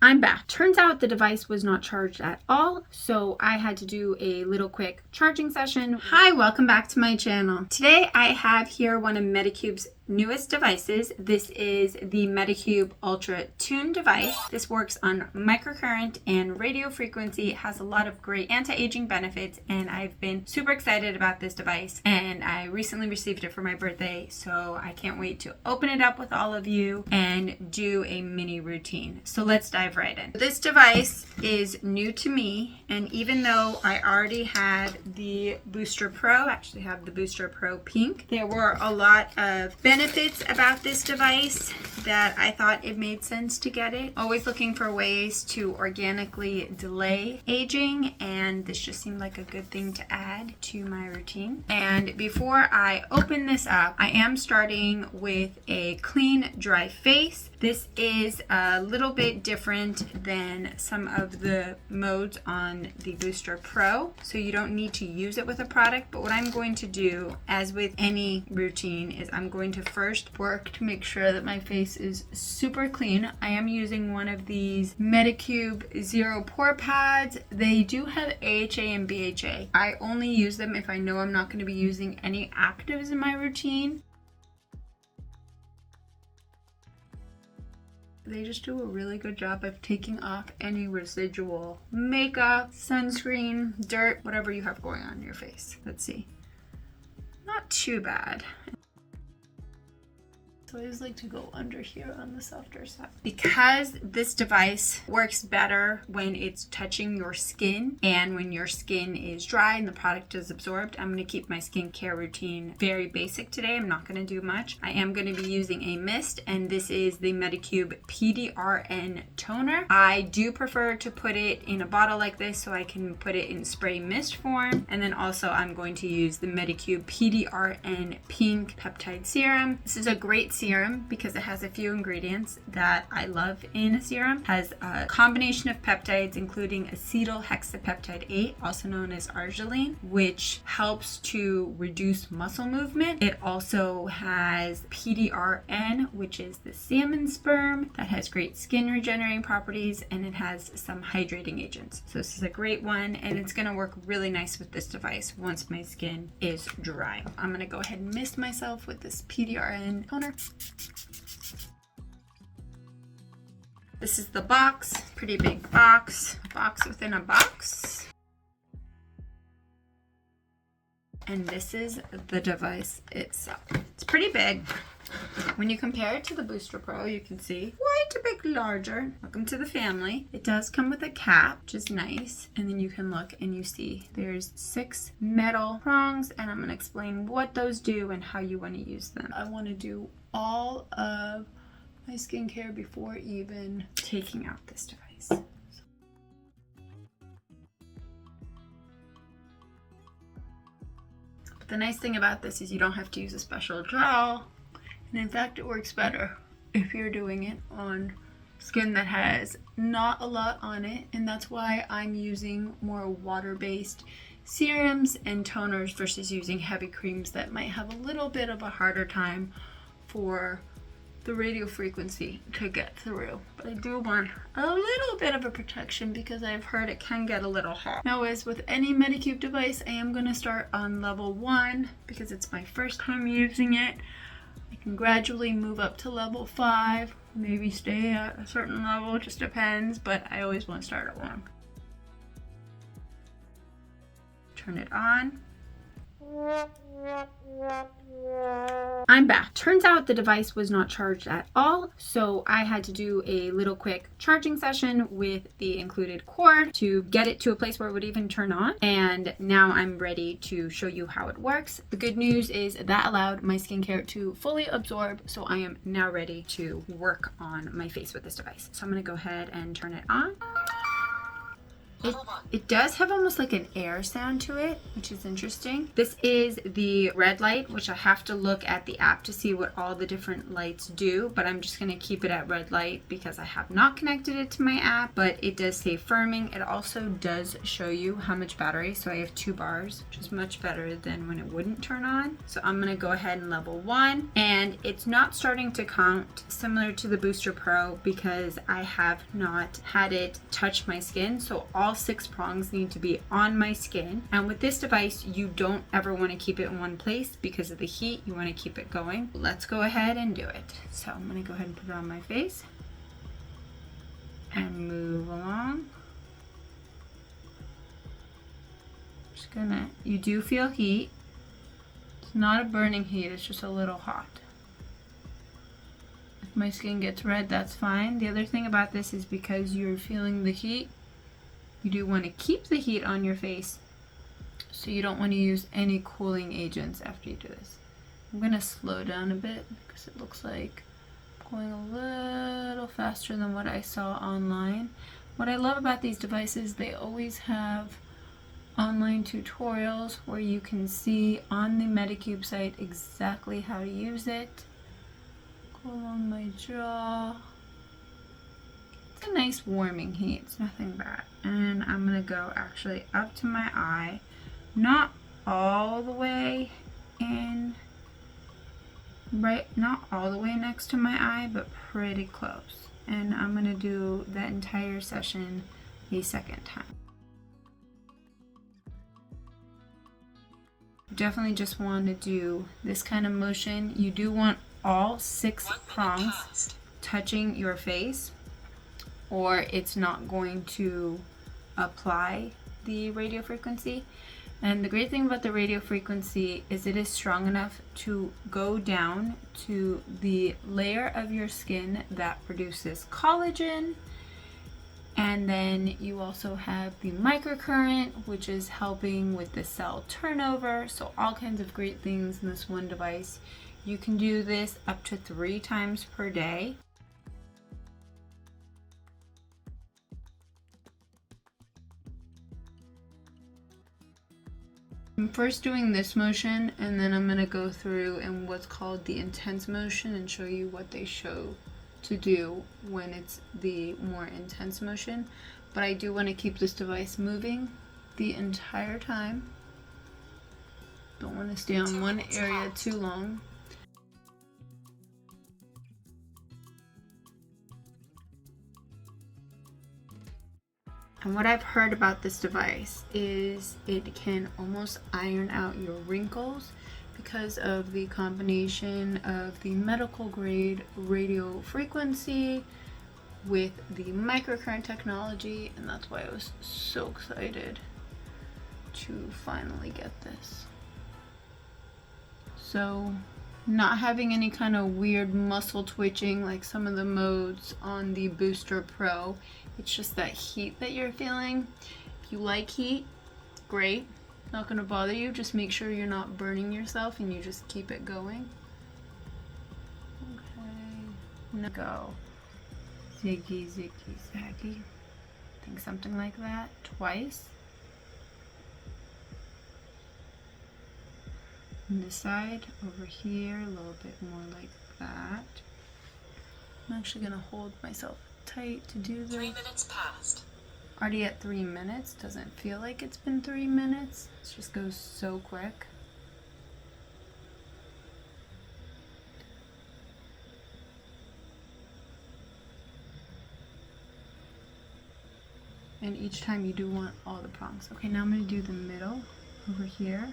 I'm back. Turns out the device was not charged at all, so I had to do a little quick charging session. Hi, welcome back to my channel. Today I have here one of Medicube's newest devices. This is the Medicube Ultra Tune device. This works on microcurrent and radio frequency. It has a lot of great anti-aging benefits, and I've been super excited about this device, and I recently received it for my birthday, so I can't wait to open it up with all of you and do a mini routine. So let's dive right in. This device is new to me, and even though I already had the Booster Pro, I actually have the Booster Pro Pink, there were a lot of benefits about this device that I thought it made sense to get it. Always looking for ways to organically delay aging, and this just seemed like a good thing to add to my routine. And before I open this up, I am starting with a clean, dry face. This is a little bit different than some of the modes on the Booster Pro, so you don't need to use it with a product. But what I'm going to do, as with any routine, is I'm going to first work to make sure that my face is super clean. I am using one of these Medicube Zero Pore Pads. They do have AHA and BHA. I only use them if I know I'm not going to be using any actives in my routine. They just do a really good job of taking off any residual makeup, sunscreen, dirt, whatever you have going on in your face. Let's see. Not too bad. So I always like to go under here on the softer side. Because this device works better when it's touching your skin and when your skin is dry and the product is absorbed, I'm going to keep my skincare routine very basic today. I'm not going to do much. I am going to be using a mist, and this is the Medicube PDRN toner. I do prefer to put it in a bottle like this so I can put it in spray mist form. And then also I'm going to use the Medicube PDRN Pink Peptide Serum. This is a great serum because it has a few ingredients that I love in a serum. It has a combination of peptides including acetyl hexapeptide 8, also known as arginine, which helps to reduce muscle movement. It also has PDRN, which is the salmon sperm that has great skin regenerating properties, and it has some hydrating agents. So this is a great one, and it's going to work really nice with this device once my skin is dry. I'm going to go ahead and mist myself with this PDRN toner. This is the box, pretty big box within a box. And this is the device itself. It's pretty big. When you compare it to the Booster Pro, you can see quite a bit larger. Welcome to the family. It does come with a cap, which is nice. And then you can look and you see there's 6 metal prongs, and I'm going to explain what those do and how you want to use them. I want to do all of my skincare before even taking out this device. But the nice thing about this is you don't have to use a special gel. And in fact, it works better if you're doing it on skin that has not a lot on it. And that's why I'm using more water-based serums and toners versus using heavy creams that might have a little bit of a harder time for the radio frequency to get through. But I do want a little bit of a protection because I've heard it can get a little hot. Now, as with any Medicube device, I am going to start on level 1 because it's my first time using it. I can gradually move up to level 5, maybe stay at a certain level, it just depends, but I always want to start at 1. Turn it on. I'm back. Turns out the device was not charged at all, so I had to do a little quick charging session with the included cord to get it to a place where it would even turn on, and now I'm ready to show you how it works. The good news is that allowed my skincare to fully absorb, so I am now ready to work on my face with this device. So I'm going to go ahead and turn it on. It does have almost like an air sound to it, which is interesting. This is the red light, which I have to look at the app to see what all the different lights do, but I'm just going to keep it at red light because I have not connected it to my app, but it does say firming. It also does show you how much battery, so I have 2 bars, which is much better than when it wouldn't turn on. So I'm going to go ahead and level 1, and it's not starting to count similar to the Booster Pro because I have not had it touch my skin, so all 6 prongs need to be on my skin. And with this device, you don't ever want to keep it in one place because of the heat. You want to keep it going. Let's go ahead and do it. So I'm going to go ahead and put it on my face and move along. Just gonna, you do feel heat. It's not a burning heat, it's just a little hot. If my skin gets red, that's fine. The other thing about this is because you're feeling the heat, you do want to keep the heat on your face, so you don't want to use any cooling agents after you do this. I'm going to slow down a bit because it looks like I'm going a little faster than what I saw online. What I love about these devices, they always have online tutorials where you can see on the Medicube site exactly how to use it. Go along my jaw. It's a nice warming heat, it's nothing bad. And I'm gonna go actually up to my eye, not all the way in, right, not all the way next to my eye, but pretty close. And I'm gonna do that entire session a second time. Definitely just want to do this kind of motion. You do want all 6 prongs touching your face, or it's not going to apply the radio frequency. And the great thing about the radio frequency is it is strong enough to go down to the layer of your skin that produces collagen. And then you also have the microcurrent, which is helping with the cell turnover. So all kinds of great things in this one device. You can do this up to 3 times per day. I'm first doing this motion, and then I'm going to go through in what's called the intense motion and show you what they show to do when it's the more intense motion. But I do want to keep this device moving the entire time. Don't want to stay on one area too long. And what I've heard about this device is it can almost iron out your wrinkles because of the combination of the medical grade radio frequency with the microcurrent technology, and that's why I was so excited to finally get this. So not having any kind of weird muscle twitching like some of the modes on the Booster Pro. It's just that heat that you're feeling. If you like heat, great. Not gonna bother you. Just make sure you're not burning yourself and you just keep it going. Okay, now go. Ziggy, ziggy, zaggy. I think something like that. Twice. On this side, over here, a little bit more like that. I'm actually gonna hold myself tight to do this. 3 minutes passed. Already at 3 minutes. Doesn't feel like it's been 3 minutes. It just goes so quick. And each time you do want all the prongs. Okay, now I'm gonna do the middle over here.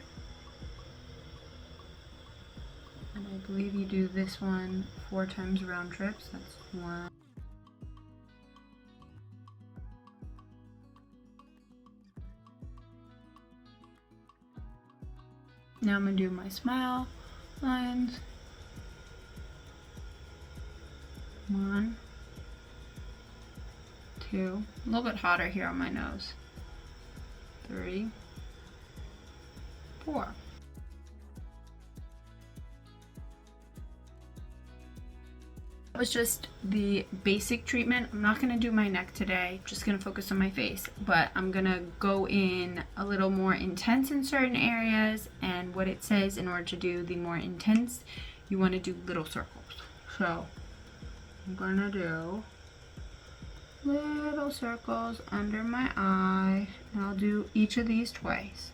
And I believe you do this one 4 times round trips. That's 1. Now I'm going to do my smile lines. 1, 2, a little bit hotter here on my nose. 3, 4. That was just the basic treatment. I'm not gonna do my neck today, I'm just gonna focus on my face, but I'm gonna go in a little more intense in certain areas, and what it says, in order to do the more intense, you wanna do little circles. So I'm gonna do little circles under my eye, and I'll do each of these twice.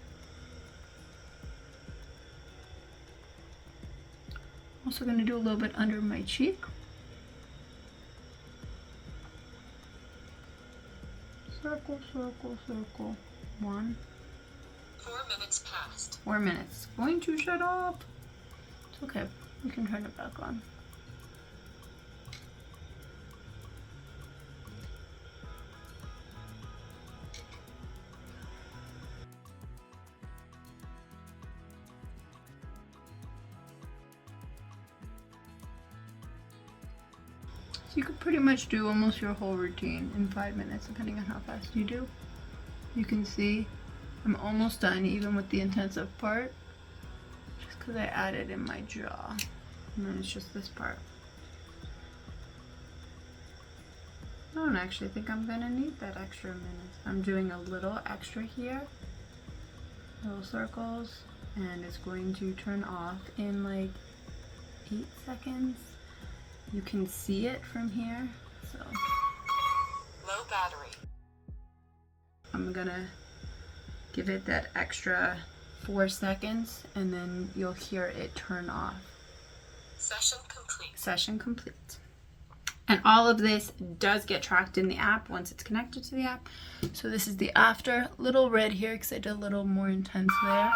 Also gonna do a little bit under my cheek. Circle, circle, circle. 1. 4 minutes passed. 4 minutes. Going to shut off. It's okay. We can turn it back on. So you could pretty much do almost your whole routine in 5 minutes, depending on how fast you do. You can see I'm almost done, even with the intensive part, just because I added in my jaw. And then it's just this part. I don't actually think I'm gonna need that extra minute. I'm doing a little extra here, little circles, and it's going to turn off in like 8 seconds. You can see it from here, so. Low battery. I'm gonna give it that extra 4 seconds, and then you'll hear it turn off. Session complete. Session complete. And all of this does get tracked in the app once it's connected to the app. So this is the after, little red here because I did a little more intense there.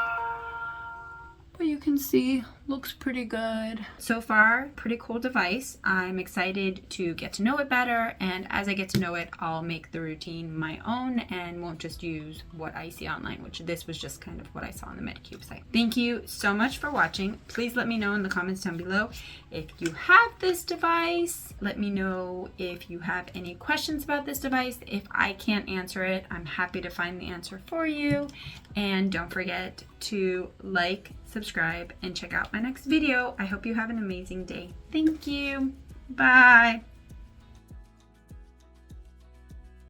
But you can see, looks pretty good. So far, pretty cool device. I'm excited to get to know it better, and as I get to know it, I'll make the routine my own and won't just use what I see online, which this was just kind of what I saw on the Medicube site. Thank you so much for watching. Please let me know in the comments down below if you have this device. Let me know if you have any questions about this device. If I can't answer it, I'm happy to find the answer for you. And don't forget to like, subscribe, and check out my next video. I hope you have an amazing day. Thank you. Bye.